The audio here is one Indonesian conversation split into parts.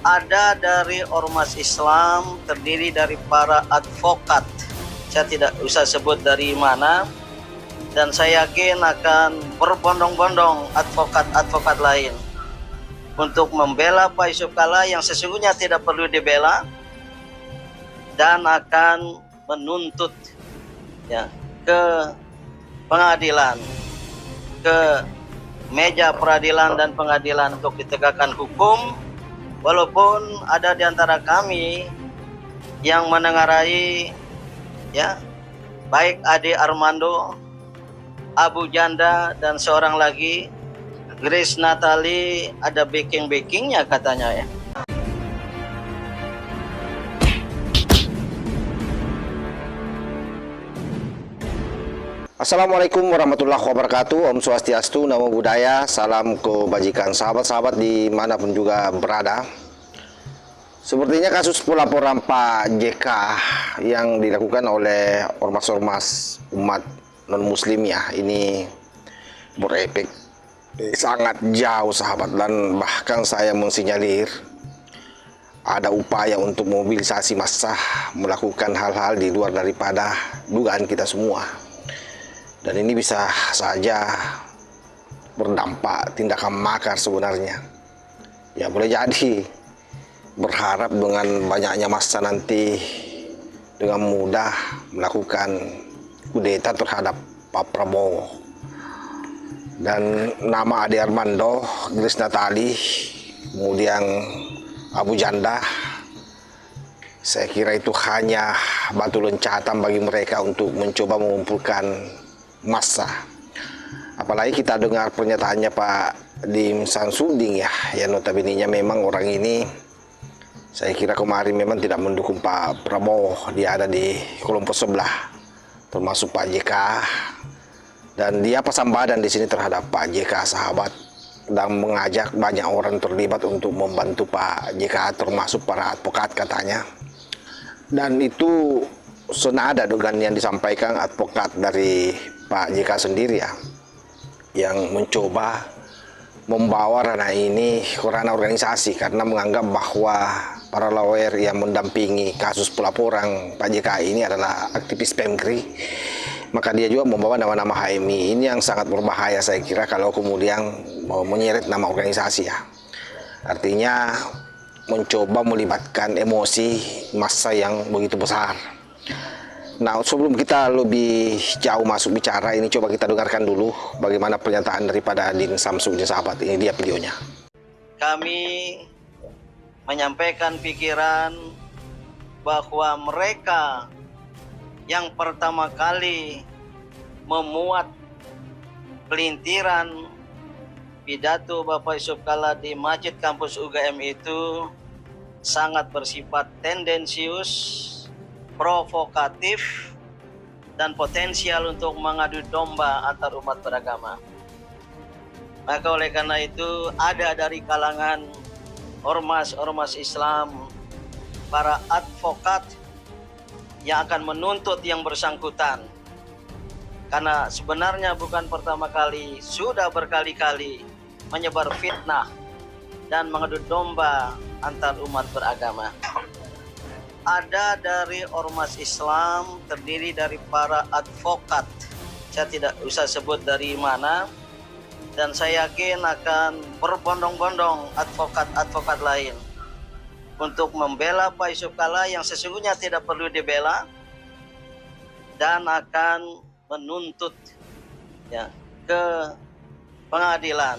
ada dari ormas Islam, terdiri dari para advokat. Saya tidak usah sebut dari mana, dan saya yakin akan berbondong-bondong advokat-advokat lain untuk membela Pak Yusuf Kalla yang sesungguhnya tidak perlu dibela, dan akan menuntut ya ke pengadilan, ke meja peradilan dan pengadilan untuk ditegakkan hukum. Walaupun ada di antara kami yang menengarai ya, baik Ade Armando, Abu Janda, dan seorang lagi Grace Natali, ada backing-backingnya katanya ya. Assalamualaikum warahmatullahi wabarakatuh. Om Swastiastu, Namo Buddhaya. Salam kebajikan sahabat-sahabat dimanapun juga berada. Sepertinya kasus pelaporan Pak JK yang dilakukan oleh ormas-ormas umat non-muslim ya, ini berefek sangat jauh sahabat, dan bahkan saya mensinyalir ada upaya untuk mobilisasi massa melakukan hal-hal di luar daripada dugaan kita semua. Dan ini bisa saja berdampak tindakan makar sebenarnya. Ya boleh jadi, berharap dengan banyaknya massa nanti dengan mudah melakukan kudeta terhadap Pak Prabowo. Dan nama Ade Armando, Grace Natali, kemudian Abu Janda, saya kira itu hanya batu loncatan bagi mereka untuk mencoba mengumpulkan massa. Apalagi kita dengar pernyataannya Pak Dim Samsudin ya, yang notabene-nya memang orang ini saya kira kemarin memang tidak mendukung Pak Prabowo, dia ada di kelompok sebelah termasuk Pak JK, dan dia pasang badan di sini terhadap Pak JK sahabat, dan mengajak banyak orang terlibat untuk membantu Pak JK termasuk para advokat katanya. Dan itu senada dengan yang disampaikan advokat dari Pak JK sendiri ya, yang mencoba membawa ranah ini ke ranah organisasi karena menganggap bahwa para lawyer yang mendampingi kasus pelaporan Pak JK ini adalah aktivis PMKRI, maka dia juga membawa nama-nama HMI. Ini yang sangat berbahaya saya kira kalau kemudian mau menyeret nama organisasi ya. Artinya mencoba melibatkan emosi massa yang begitu besar. Nah, sebelum kita lebih jauh masuk bicara ini, coba kita dengarkan dulu bagaimana pernyataan daripada Din Samsudin sahabat. Ini dia videonya. Kami menyampaikan pikiran bahwa mereka yang pertama kali memuat pelintiran pidato Bapak Yusuf Kalla di Masjid Kampus UGM itu sangat bersifat tendensius, provokatif, dan potensial untuk mengadu domba antar umat beragama. Maka oleh karena itu ada dari kalangan ormas-ormas Islam, para advokat yang akan menuntut yang bersangkutan. Karena sebenarnya bukan pertama kali, sudah berkali-kali menyebar fitnah dan mengadu domba antar umat beragama. Ada dari ormas Islam, terdiri dari para advokat. Saya tidak usah sebut dari mana, dan saya yakin akan berbondong-bondong advokat-advokat lain untuk membela Pak Yusuf Kalla yang sesungguhnya tidak perlu dibela, dan akan menuntut ya ke pengadilan,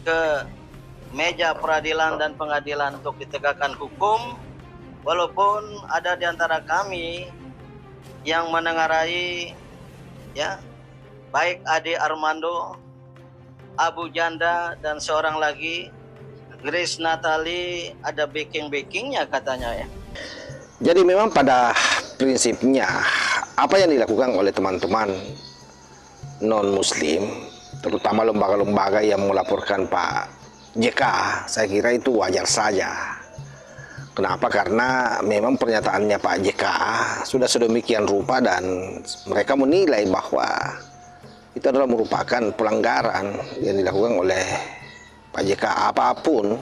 ke meja peradilan dan pengadilan untuk ditegakkan hukum. Walaupun ada di antara kami yang menengarai ya, baik Ade Armando, Abu Janda, dan seorang lagi Grace Natali, ada backing-backingnya katanya ya. Jadi memang pada prinsipnya apa yang dilakukan oleh teman-teman non-muslim, terutama lembaga-lembaga yang melaporkan Pak JK, saya kira itu wajar saja. Kenapa? Karena memang pernyataannya Pak JK sudah sedemikian rupa dan mereka menilai bahwa itu adalah merupakan pelanggaran yang dilakukan oleh Pak JK. Apapun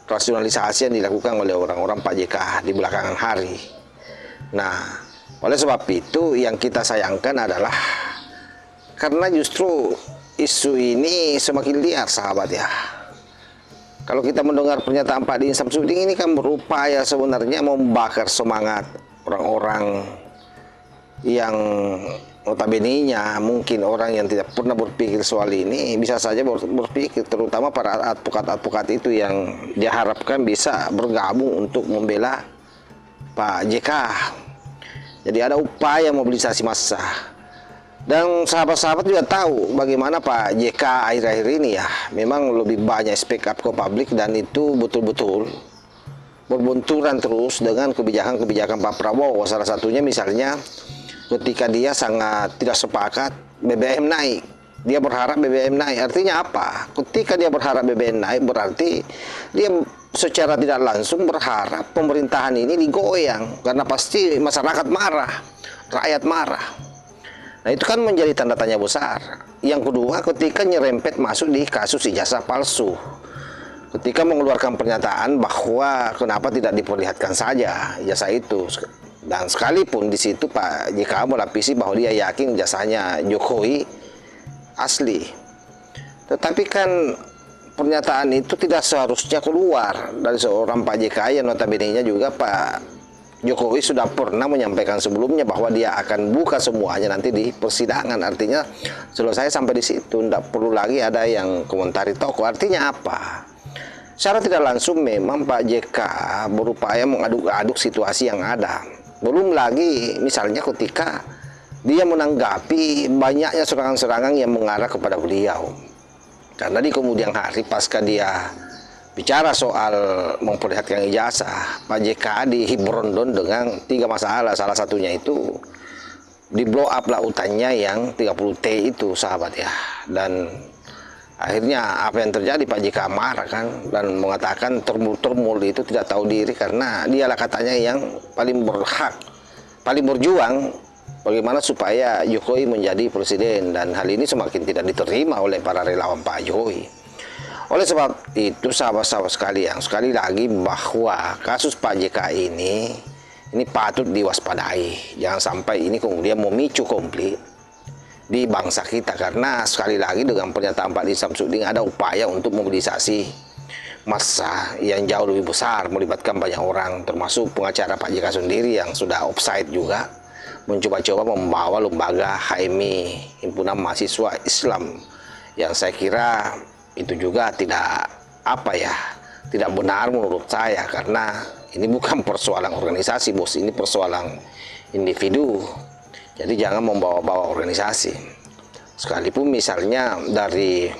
rasionalisasi yang dilakukan oleh orang-orang Pak JK di belakangan hari. Nah, oleh sebab itu yang kita sayangkan adalah karena justru isu ini semakin liar, sahabat ya. Kalau kita mendengar pernyataan Pak Din Samsudin ini kan berupaya sebenarnya membakar semangat orang-orang yang notabene-nya mungkin orang yang tidak pernah berpikir soal ini bisa saja berpikir, terutama para advokat-advokat itu yang diharapkan bisa bergabung untuk membela Pak JK. Jadi ada upaya mobilisasi massa. Dan sahabat-sahabat juga tahu bagaimana Pak JK akhir-akhir ini ya memang lebih banyak speak up ke publik, dan itu betul-betul berbenturan terus dengan kebijakan-kebijakan Pak Prabowo. Salah satunya misalnya ketika dia sangat tidak sepakat BBM naik. Dia berharap BBM naik. Artinya apa? Ketika dia berharap BBM naik berarti dia secara tidak langsung berharap pemerintahan ini digoyang, karena pasti masyarakat marah, rakyat marah. Nah, itu kan menjadi tanda tanya besar. Yang kedua, ketika nyerempet masuk di kasus ijazah palsu. Ketika mengeluarkan pernyataan bahwa kenapa tidak diperlihatkan saja ijazah itu. Dan sekalipun di situ Pak JK melapisi bahwa dia yakin ijazahnya Jokowi asli. Tetapi kan pernyataan itu tidak seharusnya keluar dari seorang Pak JK yang notabene-nya juga Pak Jokowi sudah pernah menyampaikan sebelumnya bahwa dia akan buka semuanya nanti di persidangan. Artinya selesai sampai di situ, tidak perlu lagi ada yang komentari toko. Artinya apa? Secara tidak langsung memang Pak JK berupaya mengaduk-aduk situasi yang ada. Belum lagi misalnya ketika dia menanggapi banyaknya serangan-serangan yang mengarah kepada beliau. Karena di kemudian hari pasca dia bicara soal memperlihatkan ijazah, Pak JK dihibrondon dengan 3 masalah. Salah satunya itu di blow up lautannya yang 30T itu, sahabat ya. Dan akhirnya apa yang terjadi, Pak JK marah kan dan mengatakan termul itu tidak tahu diri karena dialah katanya yang paling berhak, paling berjuang bagaimana supaya Jokowi menjadi presiden, dan hal ini semakin tidak diterima oleh para relawan Pak Jokowi. Oleh sebab itu sahabat-sahabat sekalian, sekali lagi bahwa kasus Pak JK ini patut diwaspadai. Jangan sampai ini kemudian memicu konflik di bangsa kita, karena sekali lagi dengan pernyataan Pak Din Samsudin ada upaya untuk mobilisasi massa yang jauh lebih besar, melibatkan banyak orang, termasuk pengacara Pak JK sendiri yang sudah offside juga mencoba-coba membawa lembaga HMI, Himpunan Mahasiswa Islam, yang saya kira itu juga tidak tidak benar menurut saya, karena ini bukan persoalan organisasi, bos, ini persoalan individu. Jadi jangan membawa-bawa organisasi. Sekalipun misalnya dari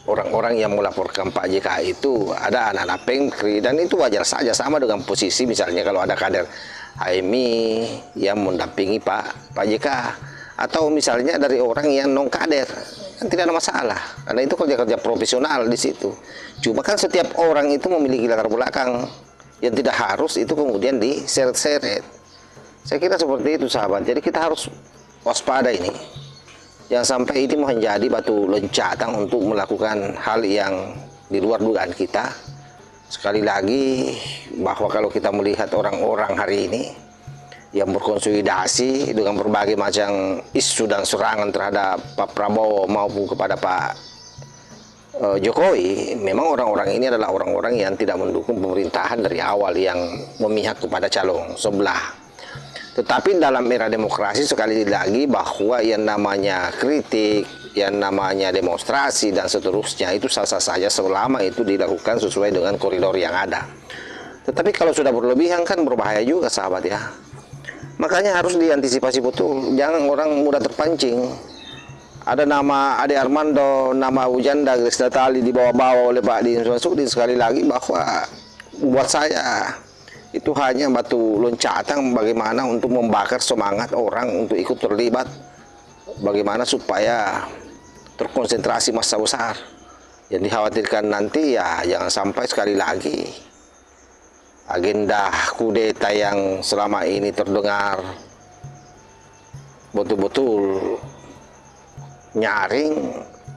orang-orang yang melaporkan Pak JK itu ada anak-anak pengkri, dan itu wajar saja, sama dengan posisi misalnya kalau ada kader HMI yang mendampingi Pak JK, atau misalnya dari orang yang non kader, kan tidak ada masalah, karena itu kerja-kerja profesional di situ. Cuma kan setiap orang itu memiliki latar belakang yang tidak harus itu kemudian diseret-seret. Saya kira seperti itu, sahabat. Jadi kita harus waspada ini, jangan sampai ini menjadi batu loncatan untuk melakukan hal yang di luar dugaan kita. Sekali lagi bahwa kalau kita melihat orang-orang hari ini yang berkonsolidasi dengan berbagai macam isu dan serangan terhadap Pak Prabowo maupun kepada Pak Jokowi, memang orang-orang ini adalah orang-orang yang tidak mendukung pemerintahan dari awal, yang memihak kepada calon sebelah. Tetapi dalam era demokrasi sekali lagi bahwa yang namanya kritik, yang namanya demonstrasi dan seterusnya itu sah-sah saja selama itu dilakukan sesuai dengan koridor yang ada. Tetapi kalau sudah berlebihan kan berbahaya juga, sahabat ya. Makanya harus diantisipasi betul, jangan orang mudah terpancing. Ada nama Ade Armando, nama Ujanda, Grace Natali dibawa-bawa oleh Pak Din Samsudin. Sekali lagi bahwa buat saya itu hanya batu loncatan bagaimana untuk membakar semangat orang untuk ikut terlibat, bagaimana supaya terkonsentrasi massa besar. Yang dikhawatirkan nanti ya jangan sampai sekali lagi agenda kudeta yang selama ini terdengar betul-betul nyaring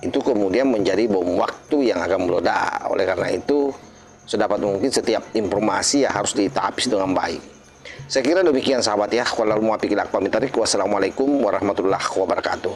itu kemudian menjadi bom waktu yang akan meledak. Oleh karena itu sedapat mungkin setiap informasi ya harus ditapis dengan baik. Saya kira demikian sahabat ya. Wassalamualaikum warahmatullahi wabarakatuh.